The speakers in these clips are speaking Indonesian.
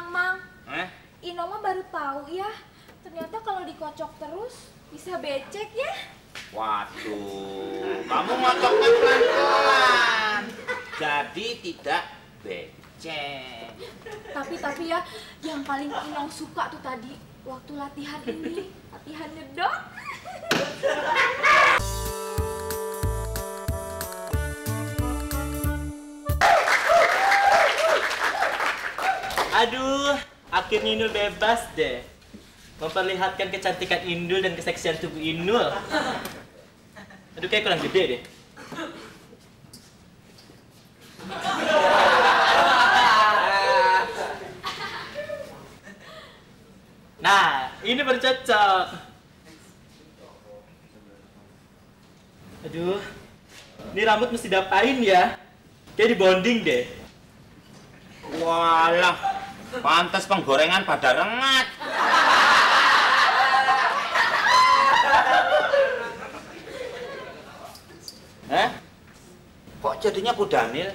Mang. Inong mah baru tahu ya. Ternyata kalau dikocok terus bisa becek ya. Waduh, kamu ngocoknya pelan-pelan. Jadi tidak becek. Tapi ya, yang paling Inong suka tuh tadi waktu latihan ini, latihan nyedot. Aduh, akhirnya Inul bebas deh. Memperlihatkan kecantikan Indul dan keseksian tubuh Inul. Aduh, kayak kurang gede deh. Nah, ini baru cocok. Aduh, ini rambut mesti diapain ya? Kayak dibonding deh. Walah, pantas penggorengan pada rengat. Kok jadinya kudanil?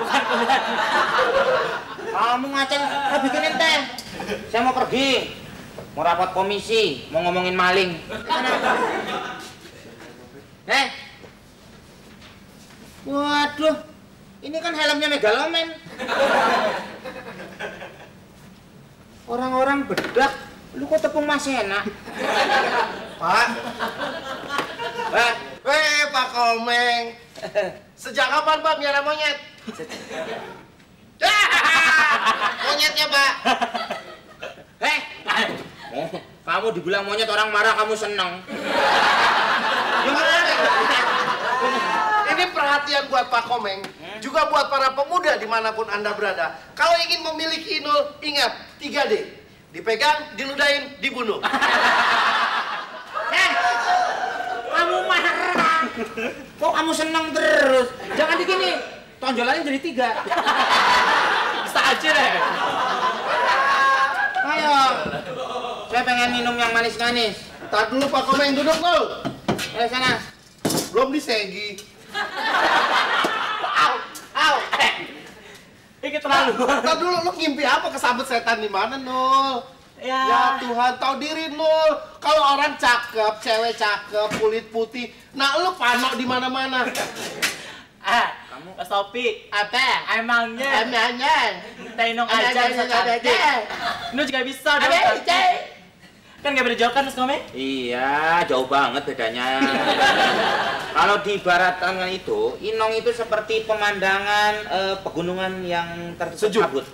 Bukan kudanil. Kamu ngaceng, saya bikinin teh. Saya mau pergi, mau rapat komisi, mau ngomongin maling. Waduh, ini kan helmnya Megaloman. Orang-orang bedak, lu kok tepung Masena? Pak. Pak Komeng. Sejak kapan Pak miara monyet? Monyetnya, Pak. Kamu dibilang monyet orang marah, kamu seneng. Ini perhatian buat Pak Komeng, juga buat para pemuda dimanapun Anda berada. Kalau ingin memiliki Inul, ingat 3D. Dipegang, diludahin, dibunuh. Kamu marah. Kok kamu seneng terus? Jangan digini. Tonjolannya jadi 3. Bisa aja deh. Ayo. Saya pengen minum yang manis-manis. Tar dulu Pak Komeng, duduk dulu. Ayo sana. Belum disegi. Au. Ini terlalu. Tar dulu, lu ngimpi apa kesambet setan di mana, Nul? Ya Tuhan, tahu diri Nul. Kalau orang cakep, cewek cakep, kulit putih, nah lu panok di mana-mana. Kamu Mas Topi. Apa? Emangnya Inong aja bisa cantik. Inul juga bisa dong. Kan gak beda jauh kan Mas Komeng? Iya, jauh banget bedanya. Kalau diibaratkan itu, Inong itu seperti pemandangan pegunungan yang tertutup kabut.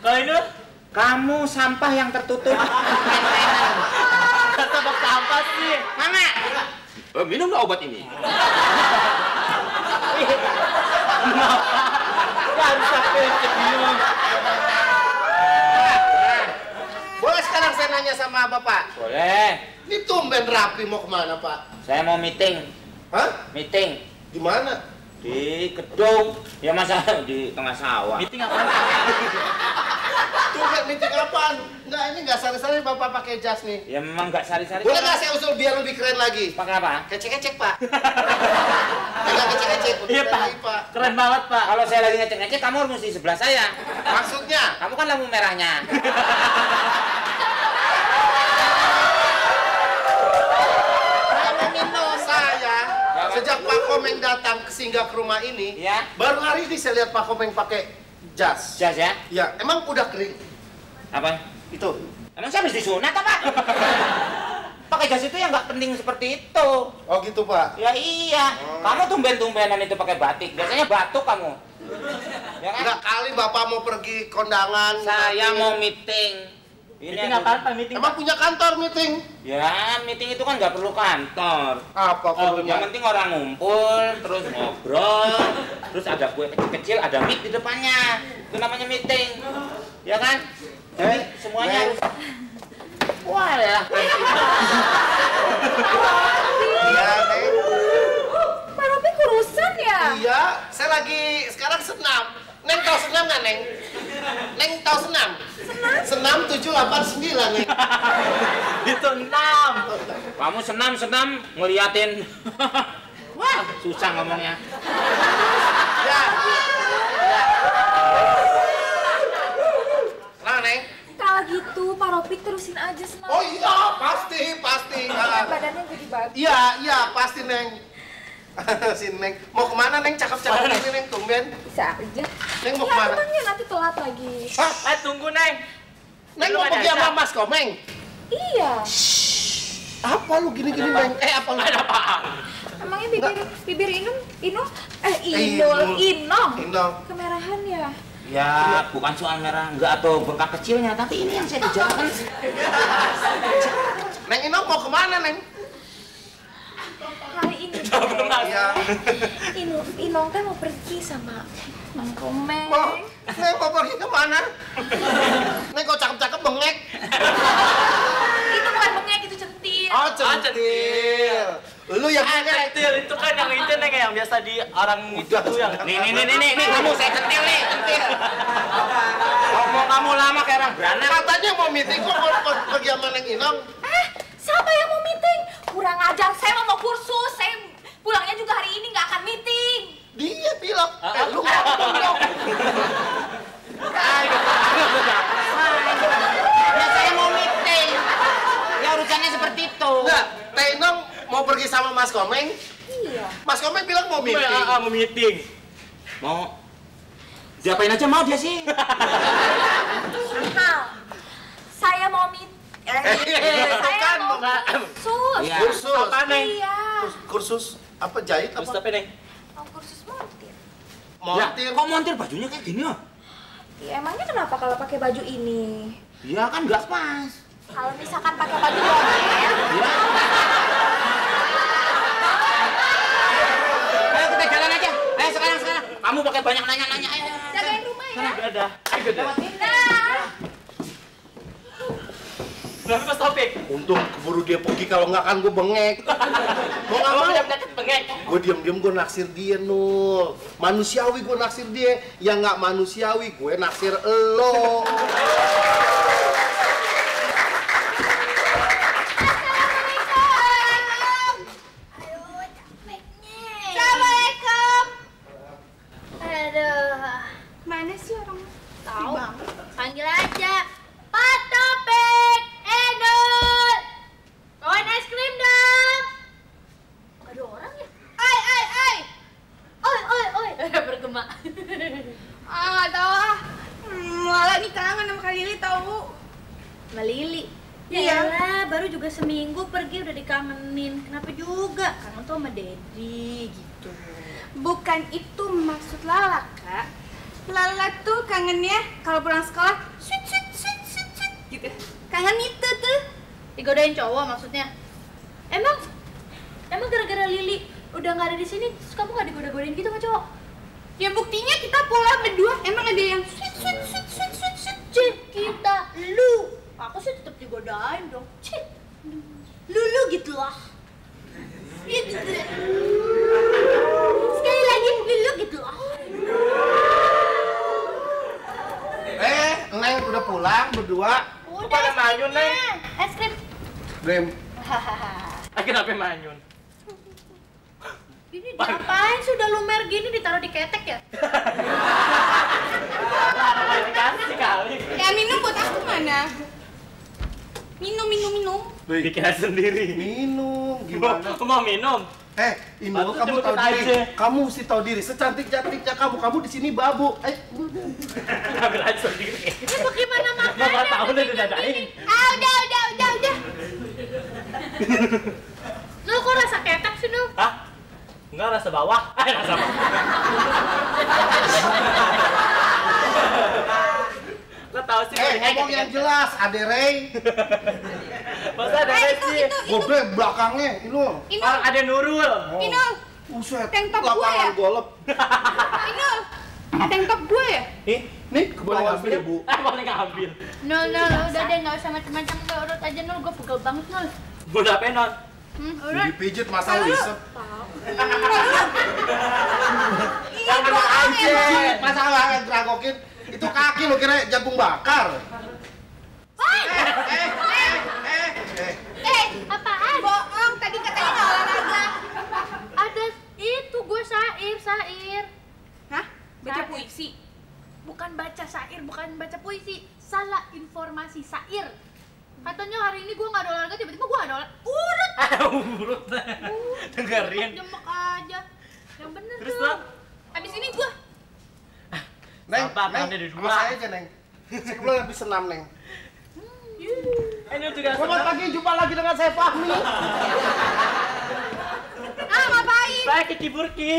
Kalau Inul? Kamu sampah yang tertutup. Tebak sampah sih. Mama, minumlah obat ini. Boleh sekarang saya nanya sama Bapak? Boleh. Ini tumben rapi mau kemana Pak? Saya mau meeting. Hah? Meeting Di mana? di gedung. Ya masa di tengah sawah. Meeting apa? Tumben meeting apaan? Enggak, ini nggak sari-sari Bapak pakai jas nih. Ya memang nggak sari-sari. Boleh nggak saya usul biar lebih keren lagi? Pakai apa? Kecek-kecek Pak. Enggak kecek-kecek. Iya Pak. Keren banget Pak. Kalau saya lagi ngecek-ngecek, kamu harus di sebelah saya. Maksudnya? Kamu kan lampu merahnya. Saya sejak Pak Komeng datang singgah ke rumah ini, Ya. baru hari ini saya lihat Pak Komeng pakai jas. Jas ya? Ya, emang udah kering? Apa? Itu. Emang saya habis disunat apa? Pakai jas itu yang nggak penting seperti itu. Oh gitu Pak. Ya iya. Kamu tumben-tumbenan itu pakai batik. Biasanya batuk kamu. Ya kan? Enggak kali Bapak mau pergi kondangan. Saya mau meeting. Meeting apaan Pak? Meeting Emang punya kantor meeting? Ya, meeting itu kan nggak perlu kantor. Apa perlunya? Yang penting orang ngumpul, terus ngobrol, terus ada kue kecil-kecil, ada mic di depannya. Itu namanya meeting. Ya kan? Jadi semuanya harus. Wah ya. Iya, Neng. Pak Robi kurusan ya? Iya, saya lagi sekarang senam. Neng tahu senam nggak, Neng? Neng tahu senam? Senam 789, Neng. Itu 6. Kamu senam ngeliatin. Wah, susah ngomongnya. Ya. gitu, Pak Ropik terusin aja semangat. Oh iya, pasti. Badannya jadi bagus. Iya, pasti Neng. Si Neng, mau kemana Neng? Cakep-cakep ini Neng, tumben. Bisa aja. Neng mau Ya, kemana? temannya nanti telat lagi. Hah? Tunggu, Neng. Neng Belum mau ada pergi sama acara. Mas Komeng? Iya. Apa lu gini-gini Neng? Apa lu? Ada apaan? Emangnya bibir Inung, Inung kemerahan ya? Ya, bukan soal merah enggak atau bengkak kecilnya, tapi ini yang saya bicarakan. Neng Inong mau kemana Neng? Hari ini Iya. Inong teh mau pergi sama Mang Komeng. Neng mau pergi kemana? Neng kok cakep-cakep bengek? Itu bukan bengek, itu centil. Oh, centil. Lu yang bengek. Centil, itu kan yang itu, Neng, yang biasa di orang itu yang... Nih, kamu saya centil nih, centil. Ngomong kamu lama kayak orang beranak. Katanya mau meeting kok mau pergi sama Neng Inong? Siapa yang mau meeting? Kurang ajar, saya mau kursus. Saya pulangnya juga hari ini nggak akan meeting. Dia bilang, lu ngomong dong. Ya saya mau meeting. Ya urusannya seperti itu. Enggak, Teh Inong mau pergi sama Mas Komeng. Iya. Mas Komeng bilang mau meeting. Mau meeting. Mau diapain aja mau dia sih. Mahal. Saya mau meeting. Saya mau kursus. Iya. Kursus. Apa, Neng? Iya. Kursus apa jahit Terus apa? apa, Neng? Mau kursus montir. Montir. Kok montir bajunya kayak gini ya? Ya, emangnya kenapa kalau pakai baju ini? Ya kan nggak pas. Kalau misalkan pakai baju model, Ya. Ayo kita jalan aja. Ayo sekarang. Kamu pakai banyak nanya-nanya. Ayo. jagain rumah ya. Udah. Ayo, udah. Dah. Berapa Mas Taufik? Untung keburu dia pergi, kalau nggak kan gue bengek. Mau nggak mau? Deket bengek. Gue diem-diem gue naksir dia, Nul. Manusiawi gue naksir dia. Yang nggak manusiawi gue naksir elo. Assalamualaikum. Aduh, mana sih orang? Tahu. Panggil aja. Pak Topik, Edul. Bawain es krim dong. Gak ada orang ya? Oi. Bergema. Nggak tahu ah. Malah nih kangen sama Kak Lili tahu. Sama Lili. Iya. Yalah, baru juga seminggu pergi udah dikangenin. Kenapa juga? Kangen tuh sama Dedi gitu. Bukan itu maksud Lala, Kak. Lala tuh kangennya kalau pulang sekolah sweet gitu. Kangen itu tuh. Digodain cowok maksudnya. Emang gara-gara Lili udah nggak ada di sini, terus kamu nggak digoda-godain gitu sama cowok? Ya buktinya kita pulang berdua emang ada yang sweet. Cik, kita lu. Aku sih tetap digodain dong. Cik. Lu gitu lah. Gitu. Sekali lagi lu gitu lah. Neng udah pulang berdua. Udah. Pada manyun, Neng. Es krim. Grem. Kenapa manyun? Ini diapain sih udah lumer gini ditaruh di ketek ya? Apa dikasih kali? Ya minum buat aku mana? Minum. Bikin sendiri. Minum, gimana? Mau minum? Inul, Bagus, kamu jemput tahu diri. aja. Kamu mesti tahu diri. Secantik-cantiknya kamu di sini babu. Ambil aja sendiri. Ini bagaimana makannya? Bapak tahu udah didadain. Udah. Lu kok rasa ketek sih, Nul? Hah? Enggak, rasa bawah. Rasa bawah. Lo tau sih Ngomong yang jelas, Ade Rey. Masa ada sih? Goblok belakangnya, Inul. Orang ada Nurul. Inul. Buset, Tank top gue lapangan ya? golep. Inul. Tank top gue ya? Nih, ke bawah ngambil? Bu. Boleh ngambil. Nul, udah deh nggak usah macam-macam, udah urut aja Nul, gue pegel banget Nul. Bunda penon. Dipijit masa wisep. Itu Anjir, masalah ngeragokin. Itu kaki lo kira jagung bakar. Apaan? bohong, tadi katanya nggak olahraga. Ada itu gue sair. Hah? Baca puisi? bukan baca syair, bukan baca puisi, salah informasi syair. Katanya hari ini gue nggak ada olahraga, tiba-tiba gue ada olahraga. Urut. Dengerin. Jembek aja. Yang bener Terus tuh. lo? Abis ini gue Neng, Sabar, Neng, tangan dari sama dua. saya aja, Neng. Saya kebetulan habis senam, Neng. Ini juga Selamat pagi, jumpa lagi dengan saya Fahmi. Ngapain? Saya Kiki Burki.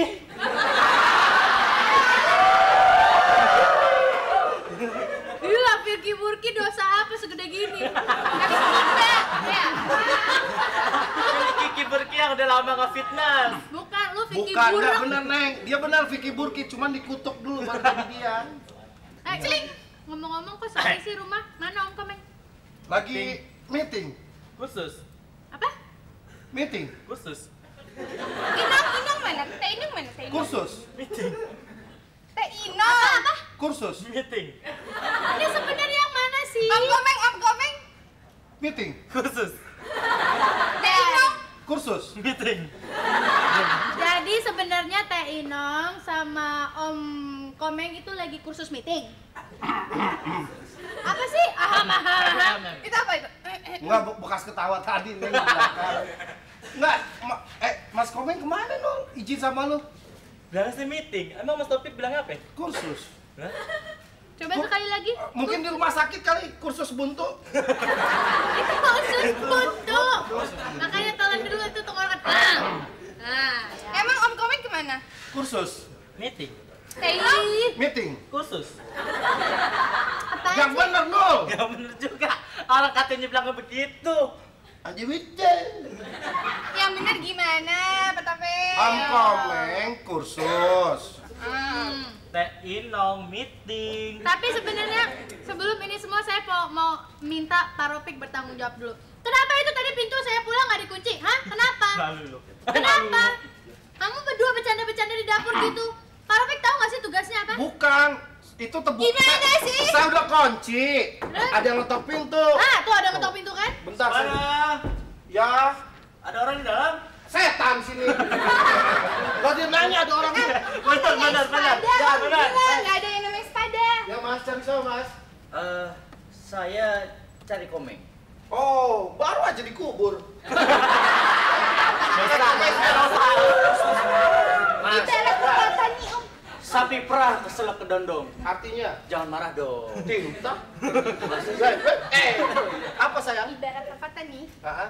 Gila, Firky Burki dosa apa segede gini? Habis kita, ya. Kiki Burki yang udah lama nge-fitness. Bukan, lu Vicky Bukan, Buruk. enggak bener, Neng. Dia benar Vicky Burki, cuman dikutuk dulu baru jadi dia. Celing, ngomong-ngomong kok sepi sih rumah? Mana Om Komeng? Lagi meeting. Khusus. Apa? Meeting. Khusus. Inang mana? Teh Inang mana? Teh Inang. Kursus. Meeting. Teh Inang. Kursus. Meeting. Ini sebenarnya yang mana sih? Om Komeng. Meeting. Khusus. Teh Inang. Kursus. Meeting. Jadi sebenarnya Teh Inong sama Om Komeng itu lagi kursus meeting. Apa sih? Itu apa itu? Enggak, bekas ketawa tadi, Neng, di belakang. Enggak, Mas Komeng kemana dong? Izin sama lu? Bilang sih meeting. Emang Mas Topik bilang apa? Kursus. Hah? Coba sekali lagi. Mungkin di rumah sakit kali, kursus buntu. Itu kursus buntu. Makanya telan dulu itu tenggorokan. Nah, ya. Emang Om Komeng kemana? Kursus. Meeting. Teh Meeting. Khusus. apaan Yang sih? bener dong. Ya bener juga. Orang katanya bilangnya begitu. Aja Wijen. Yang benar gimana, Pak Tape? Om Komeng kursus. Teh Inong meeting. Tapi sebenarnya sebelum ini semua saya mau minta Pak Ropik bertanggung jawab dulu. Kenapa itu tadi pintu saya pulang nggak dikunci? Hah? Kenapa? Lalu lo. Kenapa? Kamu berdua bercanda-bercanda di dapur gitu. Pak Ropik tahu nggak sih tugasnya apa? Bukan, itu tebuk. Gimana sih? Saya udah kunci. Ada yang ngetok pintu. Ah, tuh ada ngetok pintu kan? Bentar, saya. Mana? Ya, Ada orang di dalam? setan sini. Gak dia nanya ada orang. Benar. Ya, benar. Nggak ada yang namanya sepada. Ya Mas, cari sama Mas. Saya cari Komeng. Oh, baru aja dikubur. Mas, Dalam kekuatan nih Om. sapi perah keselak ke dondong. Artinya, Jangan marah dong. tinta. Apa sayang? Ibarat kekuatan nih.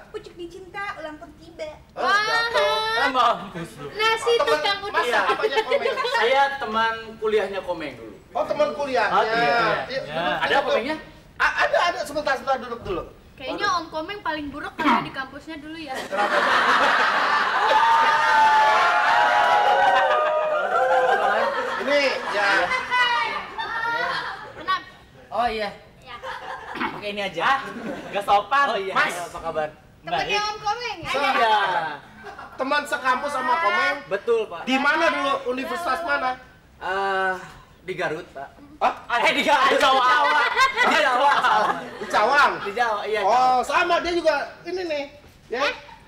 Pucuk dicinta, ulang pun tiba. Jatuh. Mampus lu. Nasi tukang Mas, udang. apanya Komeng? Saya teman kuliahnya Komeng dulu. Oh, teman kuliahnya. Oh, iya. Iya, Ya. Ada Komengnya? Ada. Sebentar, duduk dulu. Kayaknya Om Komeng paling buruk karena di kampusnya dulu ya. Ini ya. Kenapa? Oh iya. Ya. Oke, ini aja. Gak sopan. Oh iya. Mas. Apa kabar? Temennya Om Komeng. Iya. Teman sekampus sama Komeng. Betul, Pak. Di mana dulu? Universitas mana? Di Garut, Pak. Di Jawa. Di Jawa. Di Cawang. Di Jawa, iya. Oh, sama dia juga ini nih. Ya.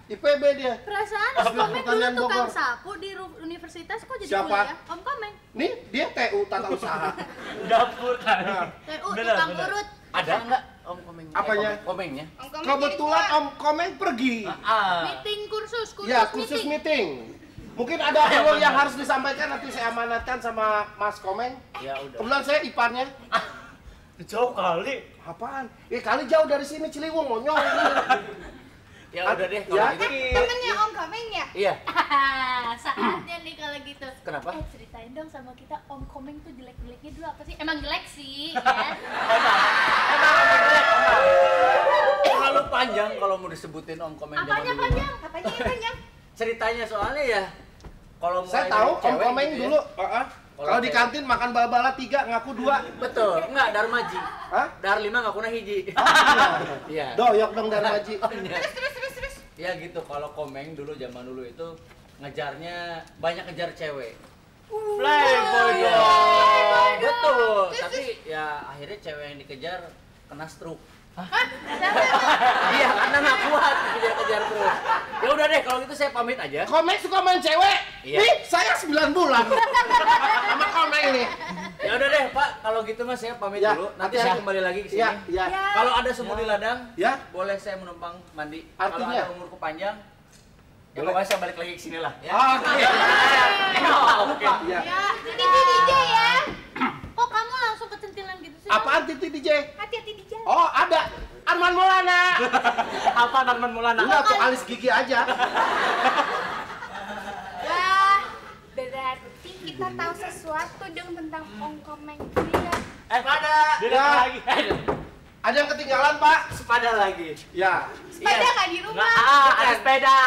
IPB dia. Perasaan Om Komeng dulu Pertanyaan tukang Bogor. sapu di universitas kok jadi Siapa? kuliah? Om Komeng. Nih, dia TU tata usaha. Dapur kan. TU Benar, tukang benar. urut. Ada enggak Om Komeng? Apanya? Komengnya? Om Komeng Kebetulan jadi tua. Om Komeng pergi. Meeting kursus Ya, kursus meeting. Mungkin ada hal yang harus disampaikan, nanti saya amanatkan sama Mas Komeng. Ya udah. Kebetulan saya iparnya. Jauh kali. Apaan? Kali jauh dari sini Ciliwung, monyong. Ya udah deh kalau Ya. gitu. Temennya Om Komeng ya? Iya. Saatnya nih kalau gitu. Kenapa? Ceritain dong sama kita Om Komeng tuh jelek-jeleknya dulu apa sih? Emang jelek sih, ya. Terlalu panjang kalau mau disebutin Om Komeng zaman Apanya dulu. panjang? Apanya yang panjang? Ceritanya soalnya ya kalau mulai Saya dari tahu Om cewek Komeng gitu ya. dulu. Kalau di cewek. kantin makan bala-bala 3, ngaku 2. Betul, enggak Darmaji. Hah? Dar 5 ngaku hiji. Iya. Doyok dong Darmaji. Oh, iya. Terus. Ya gitu, kalau Komeng dulu zaman dulu itu ngejarnya banyak ngejar cewek. Playboy Iya. dong. Betul. Tapi ya akhirnya cewek yang dikejar kena stroke. Iya, karena nggak kuat kejar-kejar terus. Ya udah deh, kalau gitu saya pamit aja. Komeng suka main cewek. Iya. Nih, saya 9 bulan. Sama Komeng nih. Ya udah deh, Pak. Kalau gitu Mas saya pamit Ya, dulu. Nanti hati-hati. saya kembali lagi ke sini. Iya, iya. Ya. Kalau ada semut di ladang, Ya. boleh saya menumpang mandi. Artinya? Kalau ada umurku panjang, ya Boleh. pokoknya saya balik lagi ke sini lah. Ya. Oke. Oke. Ya. Ya, Titi DJ ya. Kok kamu langsung kecentilan gitu sih? Apaan Titi DJ? Hati-hati di jalan. Oh, ada. Arman Maulana. Apa Arman Maulana? Enggak, tuh alis gigi aja. Wah, berarti kita tahu sesuatu dong tentang Om Komeng dia. Pada. Dia Ya. lagi. Ada yang ketinggalan, Pak? Sepeda lagi. Ya. Sepeda nggak di rumah? Ada sepeda.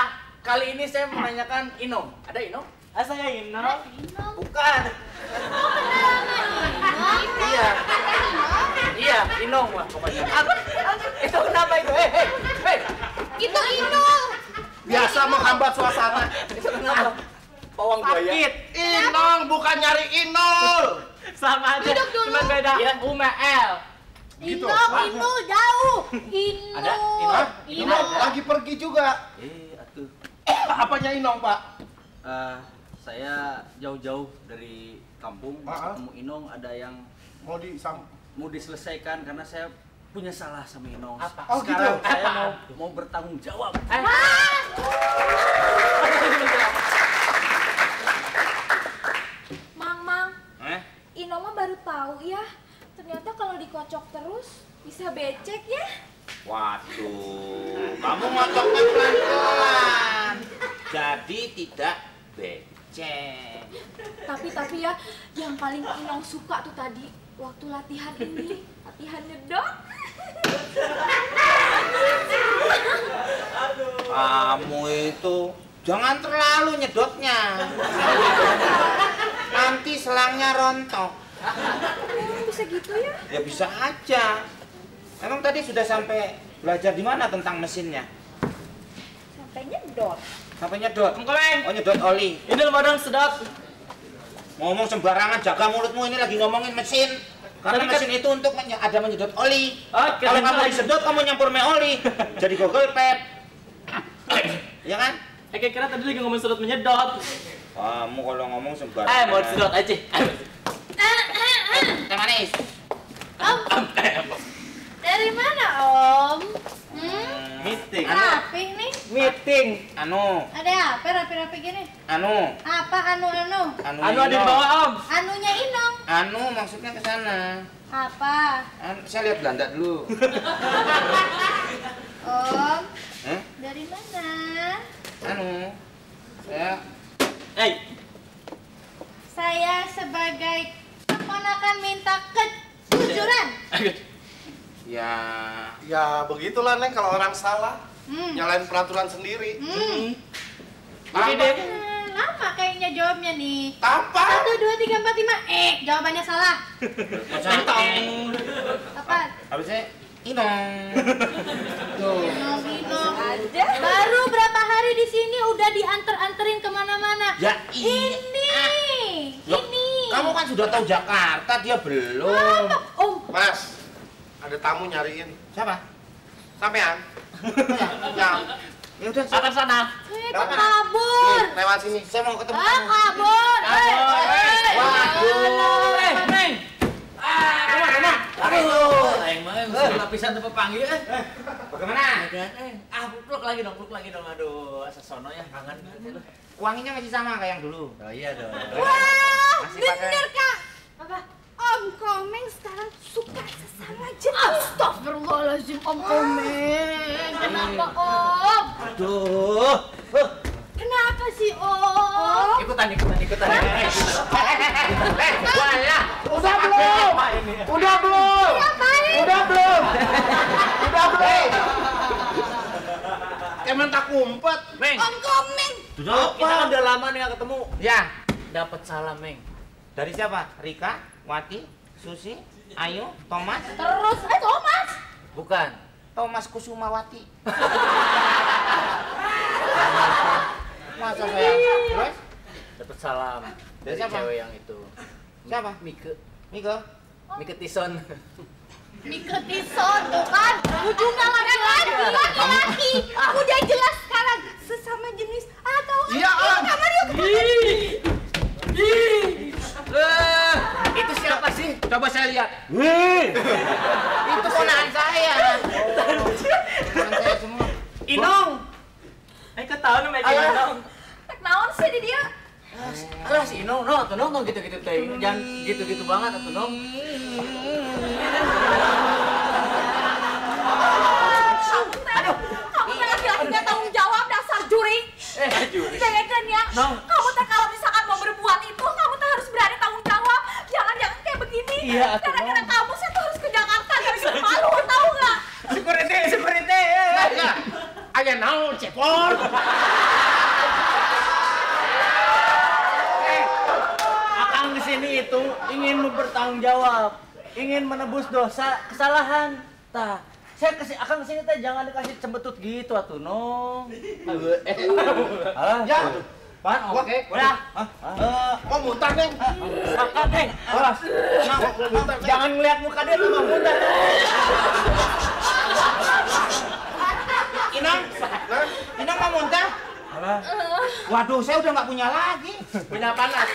Kali ini saya menanyakan Inom. Ada Inom? Saya Inom. Bukan. Iya. Iya, Inom lah pokoknya. Itu kenapa itu? Hei. Itu Inul. Biasa menghambat suasana. Itu kenapa? Pawang buaya. Inong, bukan nyari Inul. Sama aja. Duduk dulu. Cuma beda. Iya, L. Gitu. Inul jauh. Inul. Ada? Inul? Hah? Inul. Inong lagi pergi juga. Atuh. Apanya Inong, Pak? Saya jauh-jauh dari kampung ketemu Inong, ada yang Mau mau diselesaikan karena saya punya salah sama Inong. Apa? Oh, Sekarang gitu? saya mau bertanggung jawab. Mang, Eh? Inoma baru tahu ya. Ternyata kalau dikocok terus bisa becek ya. Waduh, kamu ngocoknya pelan-pelan. Jadi tidak becek. Tapi ya, yang paling Inong suka tuh tadi waktu latihan ini, latihan nyedot. Kamu itu jangan terlalu nyedotnya. Nanti selangnya rontok. Bisa gitu ya? Ya bisa aja. Emang tadi sudah sampai belajar di mana tentang mesinnya? Sampai nyedot. Sampai nyedot. Komeng. Oh, nyedot oli. Ini lembaran sedap. Ngomong sembarangan, jaga mulutmu, ini lagi ngomongin mesin. Karena Tapi kan- mesin itu untuk ada menyedot oli. Oke, Kalau kamu lanjut. disedot, kamu nyampur me oli. Jadi Google Pep. Ya kan? Kira-kira tadi lagi ngomong sedot menyedot. Kamu kalau ngomong sembarangan. Mau sedot aja. Teh manis. Om. Dari mana Om? Meeting. Rapi nih. Meeting. Anu, Ada apa rapi-rapi gini? anu. Apa anu? Anu ada di bawah Om. Anunya Inong. Anu maksudnya ke sana. Apa? Saya lihat Belanda dulu. Om. Eh? Dari mana? Anu. Saya sebagai keponakan minta kejujuran. Ya. Ya begitulah Neng kalau orang salah. Hmm. Nyalain peraturan sendiri. Oke deh. Lama kayaknya jawabnya nih. Apa? 1, 2, 3, 4, 5. Jawabannya salah. Masa Apa? harusnya Inong. Tuh. Inong aja. Baru berapa hari di sini udah dianter-anterin kemana-mana. Ya Ini. Loh, Ini. kamu kan sudah tahu Jakarta, dia belum. Apa? Om. Mas, ada tamu nyariin. Siapa? Sampean? Ya. Ya udah, Atas sana. Itu kabur. Nih, lewat sini. saya mau ketemu Ah, kamu. kabur. Waduh. Neng. Aduh. Aing mah mesti lapisan teu panggil Bagaimana? Pluk lagi dong. Aduh, asa sono ya kangen gitu. Wanginya masih sama kayak yang dulu. Oh iya dong. Wah, Masih pakai. bener Kak. Apa? Om Komeng sekarang suka sesama jenis. Astagfirullahaladzim, Om Komeng. Kenapa Om? Aduh. Kenapa sih Om? Ikutan. Walah. Udah belum? Udah belum? Udah belum? Udah belum? Kementak umpet. Meng. Om Komeng. Duduk. Kita kan udah lama nih gak ketemu. Ya. Dapat salam, Meng. Dari siapa? Rika, Wati, Susi, Ayu, Thomas, Terus, Thomas. Bukan. Thomas Kusumawati. Masa saya? Terus? Dapat salam Dari dari siapa? cewek yang itu. Siapa? Mike Tison. Mike Tison tuh kan. Ujungnya laki-laki. Udah jelas sekarang sesama jenis atau Iya, Om. kamar yuk. Itu siapa Inong. Naon sih di dia? Alah si Inong, no, tuh nong gitu-gitu teh. Jangan gitu-gitu banget atuh nong. Aduh, kamu kan laki-laki nggak tanggung jawab dasar juri. Juri. Jangan ya. Nong. Kamu teh kalau misalkan mau berbuat itu, kamu teh harus berani tanggung jawab. Jangan kayak begini. Iya, atuh, Gara-gara Nong. kamu saya tuh harus ke Jakarta gara-gara malu, tahu nggak? Security. Aya naon cepor? Akang kesini itu ingin bertanggung jawab, ingin menebus dosa kesalahan. Tah, akang kesini teh jangan dikasih cembetut gitu atuh nong. Ya. Pan, oke. Udah. Mau muntah, Neng? Makan, Neng. Awas. Mau muntah, Neng? Jangan ngeliat muka dia tuh mau muntah. Inang mau muntah? Waduh, saya udah nggak punya lagi. Punya panas.